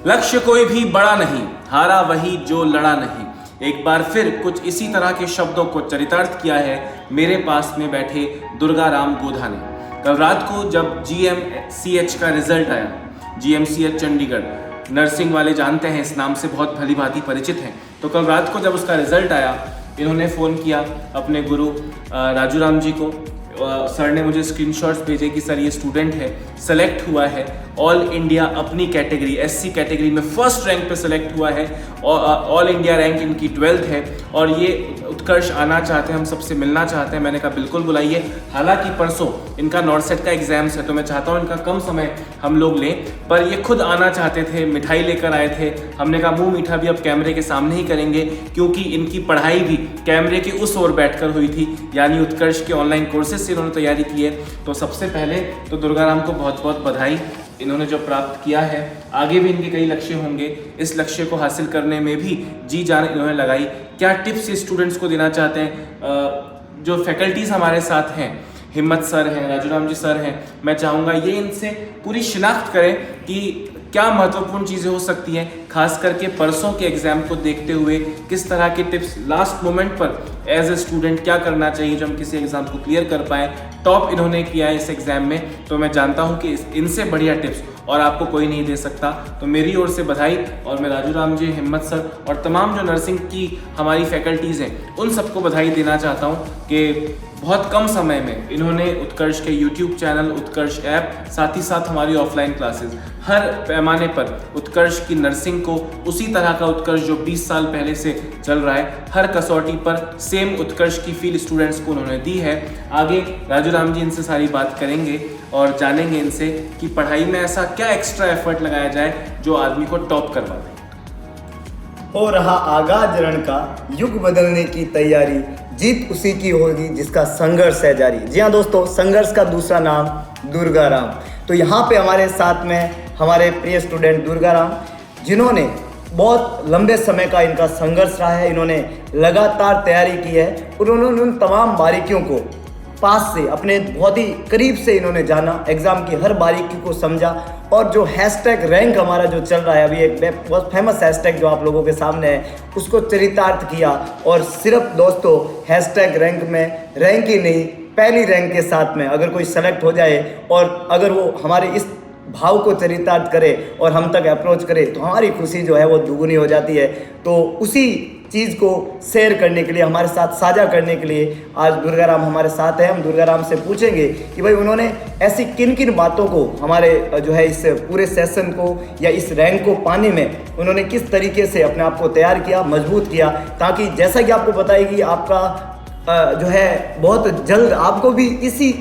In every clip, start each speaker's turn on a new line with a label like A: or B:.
A: लक्ष्य कोई भी बड़ा नहीं, हारा वही जो लड़ा नहीं। एक बार फिर कुछ इसी तरह के शब्दों को चरितार्थ किया है मेरे पास में बैठे दुर्गा राम गोधा ने। कल रात को जब GMCH का रिजल्ट आया, GMCH चंडीगढ़, नर्सिंग वाले जानते हैं, इस नाम से बहुत भली भांति परिचित हैं। तो कल रात को जब उसका रिजल्ट आया, इन्होंने फ़ोन किया अपने गुरु राजू राम जी को। सर ने मुझे स्क्रीनशॉट्स भेजे कि सर ये स्टूडेंट है, सेलेक्ट हुआ है ऑल इंडिया अपनी कैटेगरी SC कैटेगरी में फर्स्ट रैंक पे सेलेक्ट हुआ है। ऑल इंडिया रैंक इनकी 12th है और ये उत्कर्ष आना चाहते हैं, हम सबसे मिलना चाहते हैं। मैंने कहा बिल्कुल बुलाइए। हालांकि परसों इनका नॉर्सेट का एग्जाम्स है, तो मैं चाहता हूँ इनका कम समय हम लोग लें, पर ये खुद आना चाहते थे, मिठाई लेकर आए थे। हमने कहा मुंह मीठा भी अब कैमरे के सामने ही करेंगे, क्योंकि इनकी पढ़ाई भी कैमरे के उस ओर बैठकर हुई थी, यानी उत्कर्ष के ऑनलाइन कोर्सेज से इन्होंने तैयारी की है। तो सबसे पहले तो दुर्गा राम को बहुत बहुत बधाई, इन्होंने जो प्राप्त किया है। आगे भी इनके कई लक्ष्य होंगे, इस लक्ष्य को हासिल करने में भी जी जान इन्होंने लगाई। क्या टिप्स स्टूडेंट्स को देना चाहते हैं? जो फैकल्टीज़ हमारे साथ हैं, हिम्मत सर हैं, राजू राम जी सर हैं, मैं चाहूँगा ये इनसे पूरी शिनाख्त करें कि क्या महत्वपूर्ण चीज़ें हो सकती हैं, खास करके परसों के एग्जाम को देखते हुए किस तरह के टिप्स लास्ट मोमेंट पर एज ए स्टूडेंट क्या करना चाहिए जो हम किसी एग्जाम को क्लियर कर पाएँ। टॉप इन्होंने किया है इस एग्जाम में, तो मैं जानता हूं कि इनसे बढ़िया टिप्स और आपको कोई नहीं दे सकता। तो मेरी ओर से बधाई, और मैं राजू राम जी, हिम्मत सर और तमाम जो नर्सिंग की हमारी फैकल्टीज़ हैं उन सबको बधाई देना चाहता हूं कि बहुत कम समय में इन्होंने उत्कर्ष के YouTube चैनल, उत्कर्ष ऐप, साथ ही साथ हमारी ऑफलाइन क्लासेस, हर पैमाने पर उत्कर्ष की नर्सिंग को उसी तरह का उत्कर्ष जो 20 साल पहले से चल रहा है, हर कसौटी पर सेम उत्कर्ष की फील स्टूडेंट्स को उन्होंने दी है। आगे राजू राम जी इनसे सारी बात करेंगे और जानेंगे इनसे कि पढ़ाई में ऐसा क्या एक्स्ट्रा एफर्ट लगाया जाए जो आदमी को टॉप करवा दे।
B: हो रहा आगाज रण का, युग बदलने की तैयारी, जीत उसी की होगी जिसका संघर्ष है जारी। जी हाँ दोस्तों, संघर्ष का दूसरा नाम दुर्गा राम। तो यहाँ पे हमारे साथ में हमारे प्रिय स्टूडेंट दुर्गा राम, जिन्होंने बहुत लंबे समय का इनका संघर्ष रहा है, इन्होंने लगातार तैयारी की है और उन्होंने उन तमाम बारीकियों को पास से, अपने बहुत ही करीब से इन्होंने जाना, एग्ज़ाम की हर बारीकी को समझा। और जो हैशटैग रैंक हमारा जो चल रहा है अभी, एक बहुत फेमस हैशटैग जो आप लोगों के सामने है, उसको चरितार्थ किया। और सिर्फ दोस्तों हैशटैग रैंक में रैंक ही नहीं, पहली रैंक के साथ में अगर कोई सेलेक्ट हो जाए और अगर वो हमारे इस भाव को चरितार्थ करे और हम तक अप्रोच करे, तो हमारी खुशी जो है वो दुगुनी हो जाती है। तो उसी चीज़ को शेयर करने के लिए, हमारे साथ साझा करने के लिए आज दुर्गा राम हमारे साथ है। हम दुर्गा राम से पूछेंगे कि भाई उन्होंने ऐसी किन किन बातों को, हमारे जो है इस पूरे सेशन को या इस रैंक को पाने में उन्होंने किस तरीके से अपने आप को तैयार किया, मजबूत किया, ताकि जैसा कि आपको पता है कि आपका जो है बहुत जल्द आपको भी इसी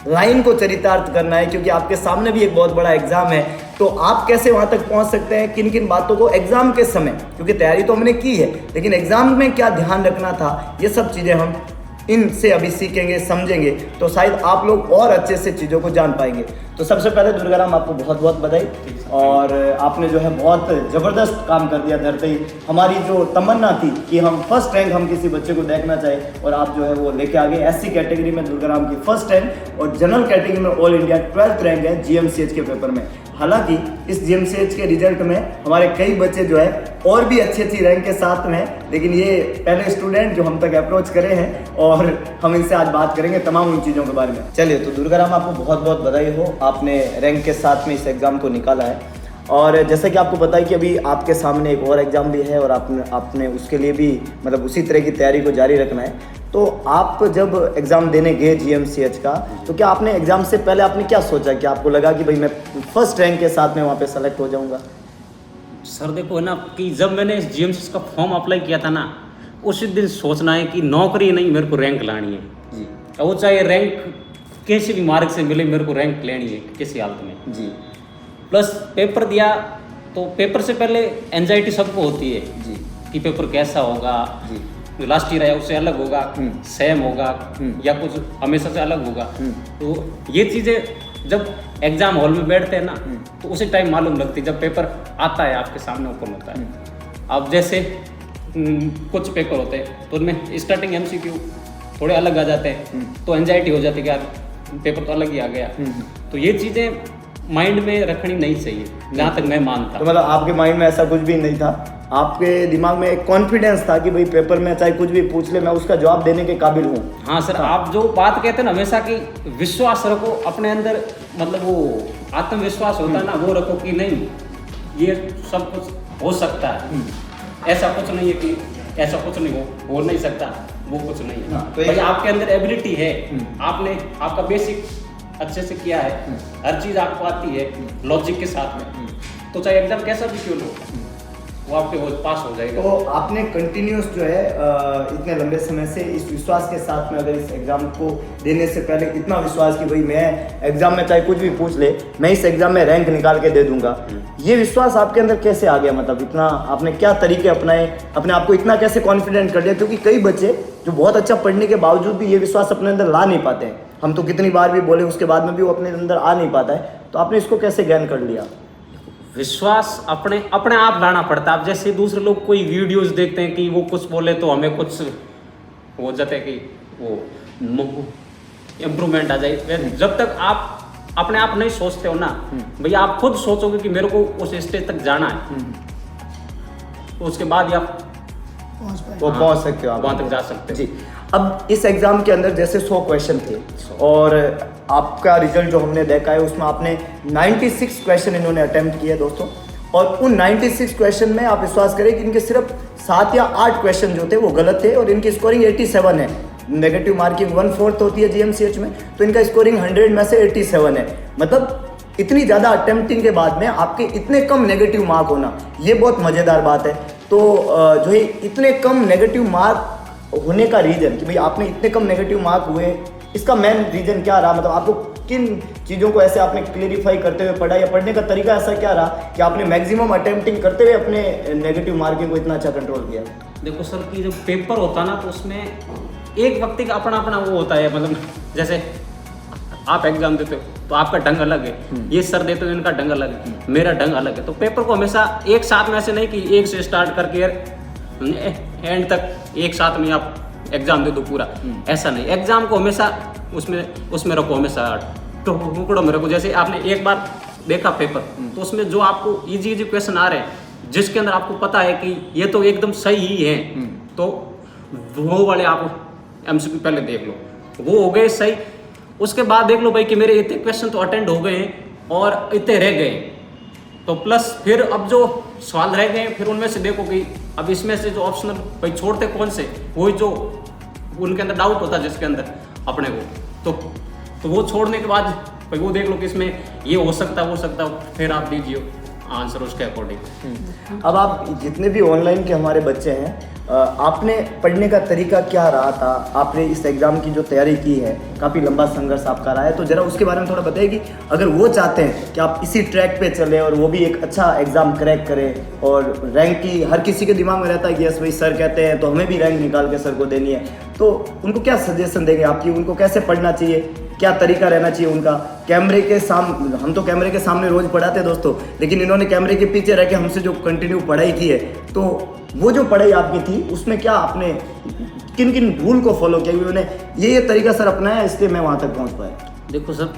B: लाइन को चरितार्थ करना है, क्योंकि आपके सामने भी एक बहुत बड़ा एग्जाम है। तो आप कैसे वहां तक पहुंच सकते हैं, किन किन बातों को एग्जाम के समय, क्योंकि तैयारी तो हमने की है, लेकिन एग्जाम में क्या ध्यान रखना था, ये सब चीज़ें हम इनसे अभी सीखेंगे, समझेंगे, तो शायद आप लोग और अच्छे से चीज़ों को जान पाएंगे। तो सबसे पहले दुर्गा राम आपको बहुत बहुत बधाई, और आपने जो है बहुत ज़बरदस्त काम कर दिया। धरते ही हमारी जो तमन्ना थी कि हम फर्स्ट रैंक हम किसी बच्चे को देखना चाहे, और आप जो है वो लेके आ गए। SC कैटेगरी में दुर्गा राम की फर्स्ट रैंक और जनरल कैटेगरी में ऑल इंडिया 12th रैंक है GMCH के पेपर में। हालांकि इस GMCH के रिजल्ट में हमारे कई बच्चे जो है और भी अच्छी अच्छी रैंक के साथ में हैं, लेकिन ये पहले स्टूडेंट जो हम तक अप्रोच करे हैं, और हम इनसे आज बात करेंगे तमाम उन चीज़ों के बारे में। चलिए, तो दुर्गा राम आपको बहुत बहुत बधाई हो, आपने रैंक के साथ में इस एग्ज़ाम को निकाला है। और जैसा कि आपको पता है कि अभी आपके सामने एक और एग्ज़ाम भी है, और आपने उसके लिए भी मतलब उसी तरह की तैयारी को जारी रखना है। तो आप जब एग्ज़ाम देने गए GMCH का, तो क्या आपने एग्ज़ाम से पहले आपने क्या सोचा कि आपको लगा कि भाई मैं फर्स्ट रैंक के साथ में वहाँ पे सेलेक्ट हो जाऊँगा?
C: सर देखो है ना कि जब मैंने इस GMCH का फॉर्म अप्लाई किया था ना, उसी दिन सोचना है कि नौकरी नहीं, मेरे को रैंक लानी है जी। वो चाहे रैंक किसी भी मार्ग से मिले, मेरे को रैंक लेनी है किसी हालत में
B: जी।
C: प्लस पेपर दिया, तो पेपर से पहले एंजाइटी सबको होती है
B: जी
C: कि पेपर कैसा होगा जी, लास्ट ईयर आया उससे अलग होगा, सेम होगा या कुछ हमेशा से अलग होगा। तो ये चीज़ें जब एग्जाम हॉल में बैठते हैं ना, तो उसी टाइम मालूम लगती है जब पेपर आता है आपके सामने ओपन होता है। अब जैसे कुछ पेपर होते हैं तो उनमें स्टार्टिंग MCQ थोड़े अलग आ जाते हैं, तो एंजाइटी हो जाती है कि यार पेपर तो अलग ही आ गया। तो ये चीज़ें माइंड में रखनी नहीं चाहिए, जहाँ तक मैं मानता
B: तो
C: हूँ।
B: मतलब आपके माइंड में ऐसा कुछ भी नहीं था, आपके दिमाग में एक कॉन्फिडेंस था कि भाई पेपर में चाहे कुछ भी पूछ ले मैं उसका जवाब देने के काबिल हूँ।
C: हाँ सर, आप जो बात कहते हैं ना हमेशा कि विश्वास रखो अपने अंदर, मतलब वो आत्मविश्वास होता है ना, वो रखो कि नहीं ये सब कुछ हो सकता है, ऐसा कुछ नहीं है कि ऐसा कुछ नहीं हो नहीं सकता, वो कुछ नहीं है।
B: हाँ, तो
C: भाई आपके अंदर एबिलिटी है, आपने आपका बेसिक अच्छे से किया है, हर चीज़ आपको आती है लॉजिक के साथ में, तो चाहे एग्जाम कैसा भी क्यों लो वो आपके पास हो जाएगा।
B: तो आपने कंटिन्यूस जो है इतने लंबे समय से इस विश्वास के साथ में, अगर इस एग्जाम को देने से पहले इतना विश्वास कि भाई मैं एग्जाम में चाहे कुछ भी पूछ ले मैं इस एग्जाम में रैंक निकाल के दे दूंगा, ये विश्वास आपके अंदर कैसे आ गया? मतलब इतना आपने क्या तरीके अपनाए, अपने आप को इतना कैसे कॉन्फिडेंट कर लिया? क्योंकि कई बच्चे जो बहुत अच्छा पढ़ने के बावजूद भी ये विश्वास अपने अंदर ला नहीं पाते हैं, हम तो कितनी बार भी बोले उसके बाद में भी वो अपने अंदर आ नहीं पाता है, तो आपने इसको कैसे गेन कर लिया?
C: विश्वास अपने अपने आप लाना पड़ता है। अब जैसे दूसरे लोग कोई वीडियोस देखते हैं कि वो कुछ बोले तो हमें कुछ हो जाता है कि वो इम्प्रूवमेंट आ जाए, जब तक आप अपने आप नहीं सोचते हो ना भैया, आप खुद सोचोगे कि मेरे को उस स्टेज तक जाना है, तो उसके बाद आप
B: पहुंच सकते हो, आप
C: वहाँ तक जा सकते हो।
B: जी। अब इस एग्जाम के अंदर जैसे 100 क्वेश्चन थे और आपका रिजल्ट जो हमने देखा है उसमें आपने 96 क्वेश्चन इन्होंने अटेम्प्ट किए दोस्तों, और उन 96 क्वेश्चन में आप विश्वास करें कि इनके सिर्फ 7 या 8 क्वेश्चन जो थे वो गलत थे और इनकी स्कोरिंग 87 है। नेगेटिव मार्किंग 1/4 होती है जीएमसीएच में, तो इनका स्कोरिंग 100 में से 87 है। मतलब इतनी ज़्यादा अटेम्प्टिंग के बाद में आपके इतने कम नेगेटिव मार्क होना, ये बहुत मज़ेदार बात है। तो जो है इतने कम नेगेटिव मार्क होने का रीज़न कि भाई आपने इतने कम नेगेटिव मार्क हुए, इसका मेन रीज़न क्या रहा? मतलब आपको किन चीज़ों को ऐसे आपने क्लेरिफाई करते हुए पढ़ा, या पढ़ने का तरीका ऐसा क्या रहा कि आपने मैक्सिमम अटेम्प्टिंग करते हुए अपने नेगेटिव मार्किंग को इतना अच्छा कंट्रोल किया?
C: देखो सर कि जब पेपर होता ना तो उसमें एक व्यक्ति का अपना अपना वो होता है, मतलब जैसे आप एग्जाम देते हो तो आपका ढंग अलग है, ये सर देते हो इनका ढंग अलग है, मेरा ढंग अलग है। तो पेपर को हमेशा एक साथ में ऐसे नहीं कि एक से स्टार्ट करके एंड तक एक साथ में आप एग्जाम दे दो पूरा, ऐसा नहीं। एग्जाम को हमेशा उसमें रखो, हमेशा टुकड़ों में रखो। जैसे आपने एक बार देखा पेपर, तो उसमें जो आपको इजी क्वेश्चन आ रहे हैं जिसके अंदर आपको पता है कि ये तो एकदम सही ही है, तो वो वाले आप एमसीक्यू पहले देख लो, वो हो गए सही। उसके बाद देख लो भाई कि मेरे इतने क्वेश्चन तो अटेंड हो गए हैं और इतने रह गए, तो प्लस फिर अब जो सवाल रह गए फिर उनमें से देखो कि अब इसमें से जो ऑप्शनल भाई छोड़ते कौन से, वही जो उनके अंदर डाउट होता है जिसके अंदर अपने को, तो वो छोड़ने के बाद भाई वो देख लो कि इसमें ये हो सकता है, फिर आप दीजिए आंसर उसके अकॉर्डिंग।
B: अब आप जितने भी ऑनलाइन के हमारे बच्चे हैं, आपने पढ़ने का तरीका क्या रहा था? आपने इस एग्ज़ाम की जो तैयारी की है, काफ़ी लंबा संघर्ष आपका रहा है, तो ज़रा उसके बारे में थोड़ा बताइए कि अगर वो चाहते हैं कि आप इसी ट्रैक पे चलें और वो भी एक अच्छा एग्ज़ाम क्रैक करें, और रैंक की हर किसी के दिमाग में रहता है कि यस भाई सर कहते हैं तो हमें भी रैंक निकाल के सर को देनी है, तो उनको क्या सजेशन देंगे आपकी? उनको कैसे पढ़ना चाहिए, क्या तरीका रहना चाहिए उनका? कैमरे के सामने, हम तो कैमरे के सामने रोज़ पढ़ाते दोस्तों, लेकिन इन्होंने कैमरे के पीछे रह के हमसे जो कंटिन्यू पढ़ाई की है, तो वो जो पढ़ाई आपकी थी उसमें क्या आपने किन किन रूल को फॉलो किया? उन्होंने ये तरीका सर अपनाया इसलिए मैं वहाँ तक पहुँच पाया।
C: देखो सर,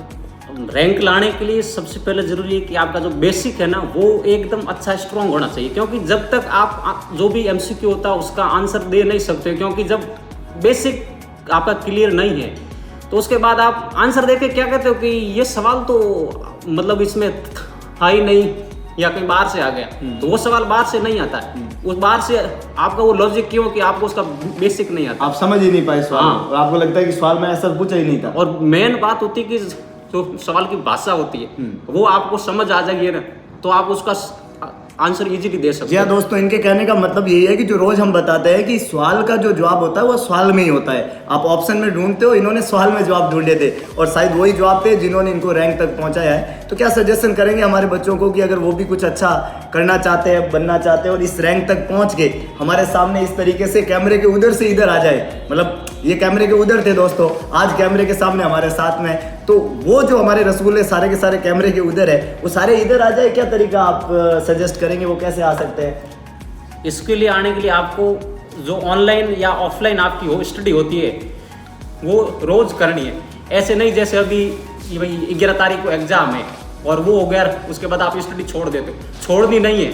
C: रैंक लाने के लिए सबसे पहले ज़रूरी है कि आपका जो बेसिक है ना वो एकदम अच्छा स्ट्रॉन्ग होना चाहिए, क्योंकि जब तक आप जो भी एमसीक्यू होता है उसका आंसर दे नहीं सकते, क्योंकि जब बेसिक आपका क्लियर नहीं है तो उसके बाद आप आंसर देके क्या कहते हो कि ये सवाल तो मतलब इसमें था ही नहीं या कहीं बाहर से आ गया, तो वो सवाल बाहर से नहीं आता है, उस बाहर से आपका वो लॉजिक क्यों कि आपको उसका बेसिक नहीं आता,
B: आप समझ ही नहीं पाए सवाल।
C: हाँ।
B: और आपको लगता है कि सवाल में ऐसा पूछा ही नहीं था।
C: और मेन बात होती है कि जो सवाल की भाषा होती है वो आपको समझ आ जाएगी ना, तो आप उसका आंसर इजीली दे सकते
B: जी हाँ दोस्तों, इनके कहने का मतलब यही है कि जो रोज हम बताते हैं कि सवाल का जो जवाब होता है वो सवाल में ही होता है। आप ऑप्शन में ढूंढते हो, इन्होंने सवाल में जवाब ढूंढे थे और शायद वही जवाब थे जिन्होंने इनको रैंक तक पहुंचाया है। तो क्या सजेशन करेंगे हमारे बच्चों को कि अगर वो भी कुछ अच्छा करना चाहते हैं, बनना चाहते हैं और इस रैंक तक पहुंच के हमारे सामने इस तरीके से कैमरे के उधर से इधर आ जाए, मतलब ये कैमरे के उधर थे दोस्तों, आज कैमरे के सामने हमारे साथ में, तो वो जो हमारे रसगुल्ले सारे के सारे कैमरे के उधर है वो सारे इधर आ जाए, क्या तरीका आप सजेस्ट करेंगे, वो कैसे आ सकते हैं?
C: इसके लिए आने के लिए आपको जो ऑनलाइन या ऑफलाइन आपकी स्टडी होती है वो रोज करनी है। ऐसे नहीं जैसे अभी भाई 11 तारीख को एग्जाम है और वो हो गया, उसके बाद आप स्टडी छोड़ देते हो। छोड़नी नहीं है,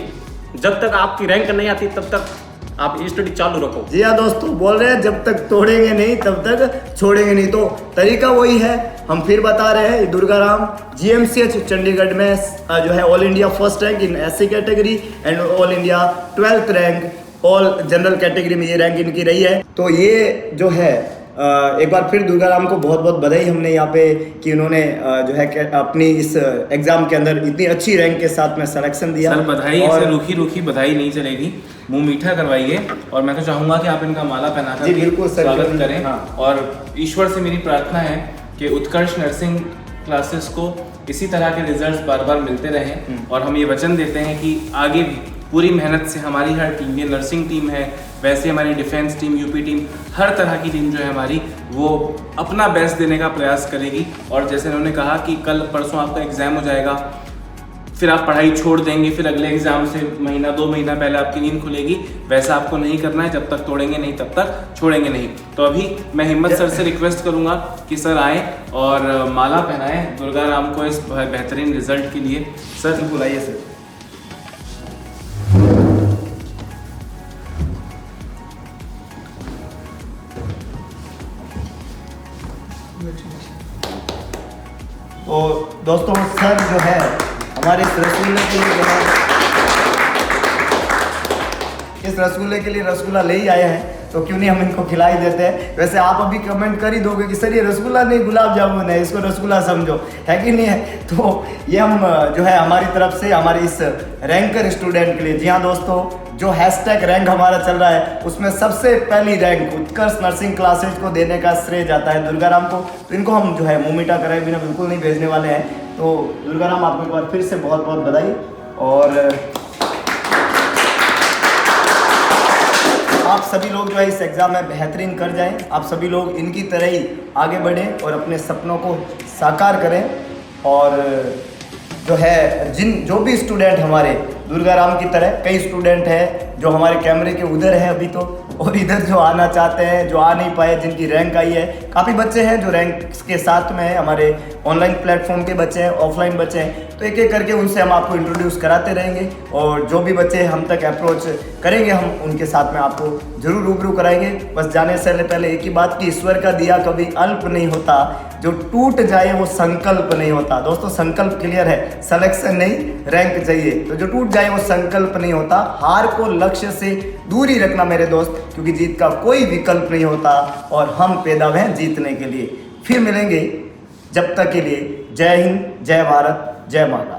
C: जब तक आपकी रैंक नहीं आती तब तक आप स्टडी चालू रखो।
B: जी हाँ दोस्तों, बोल रहे हैं जब तक तोड़ेंगे नहीं तब तक छोड़ेंगे नहीं। तो तरीका वही है, हम फिर बता रहे हैं। दुर्गाराम GMCH चंडीगढ़ में जो है all India first rank in SC category and all India 12th rank all general category में, ये रैंक इनकी रही है। तो ये जो है एक बार फिर दुर्गाराम को बहुत बहुत बधाई हमने यहाँ पे कि उन्होंने जो है अपनी इस एग्जाम के अंदर इतनी अच्छी रैंक के साथ में सिलेक्शन दिया।
A: सर बधाई, ऐसे रूखी रूखी बधाई नहीं चलेगी, मुंह मीठा करवाइए। और मैं तो चाहूंगा कि आप इनका माला पहनाकर
B: जी बिल्कुल सर,
A: स्वागत करें।
B: हाँ।
A: और ईश्वर से मेरी प्रार्थना है कि उत्कर्ष नर्सिंग क्लासेस को इसी तरह के रिजल्ट्स बार बार मिलते रहें। और हम ये वचन देते हैं कि आगे भी पूरी मेहनत से हमारी हर टीम, ये नर्सिंग टीम है, वैसे हमारी डिफेंस टीम, यूपी टीम, हर तरह की टीम जो है हमारी, वो अपना बेस्ट देने का प्रयास करेगी। और जैसे उन्होंने कहा कि कल परसों आपका एग्ज़ाम हो जाएगा, फिर आप पढ़ाई छोड़ देंगे, फिर अगले एग्ज़ाम से महीना 2 महीना पहले आपकी नींद खुलेगी, वैसा आपको नहीं करना है। जब तक तोड़ेंगे नहीं तब तक छोड़ेंगे नहीं। तो अभी मैं हिम्मत सर से रिक्वेस्ट करूंगा कि सर आए और माला पहनाएं दुर्गाराम को इस बेहतरीन रिजल्ट के लिए। सर
B: बुलाइए सर। तो दोस्तों सर जो है हमारे इस रसगुल्ले के लिए जो है, इस रसगुल्ले के लिए रसगुल्ला ले ही आए हैं, तो क्यों नहीं हम इनको खिला ही देते हैं। वैसे आप अभी कमेंट कर ही दोगे कि सर ये रसगुल्ला नहीं गुलाब जामुन है, इसको रसगुल्ला समझो, है कि नहीं है। तो ये हम जो है हमारी तरफ से हमारे इस रैंकर स्टूडेंट के लिए, जी हाँ दोस्तों, जो हैशटैग रैंक हमारा चल रहा है उसमें सबसे पहली रैंक उत्कर्ष नर्सिंग क्लासेज को देने का श्रेय जाता है दुर्गाराम को। तो इनको हम जो है मुंह मीठा कराए बिना बिल्कुल नहीं भेजने वाले हैं। तो दुर्गाराम आपको एक बार फिर से बहुत बहुत बधाई। और आप सभी लोग जो है इस एग्ज़ाम में बेहतरीन कर जाएं, आप सभी लोग इनकी तरह ही आगे बढ़ें और अपने सपनों को साकार करें। और जो है जो भी स्टूडेंट हमारे दुर्गाराम की तरह, कई स्टूडेंट हैं जो हमारे कैमरे के उधर है अभी तो, और इधर जो आना चाहते हैं, जो आ नहीं पाए, जिनकी रैंक आई है। काफ़ी बच्चे हैं जो रैंक के साथ में है, हमारे ऑनलाइन प्लेटफॉर्म के बच्चे हैं, ऑफलाइन बच्चे हैं। तो एक एक करके उनसे हम आपको इंट्रोड्यूस कराते रहेंगे। और जो भी बच्चे हम तक अप्रोच करेंगे हम उनके साथ में आपको जरूर रूबरू कराएंगे। बस जाने से पहले एक ही बात कि ईश्वर का दिया कभी अल्प नहीं होता, जो टूट जाए वो संकल्प नहीं होता। दोस्तों संकल्प क्लियर है, सिलेक्शन नहीं रैंक चाहिए। तो जो टूट जाए वो संकल्प नहीं होता। हार को लक्ष्य से दूर ही रखना मेरे दोस्त, क्योंकि जीत का कोई विकल्प नहीं होता और हम पैदा हैं जीतने के लिए। फिर मिलेंगे, जब तक के लिए जय हिंद, जय भारत, जय माता।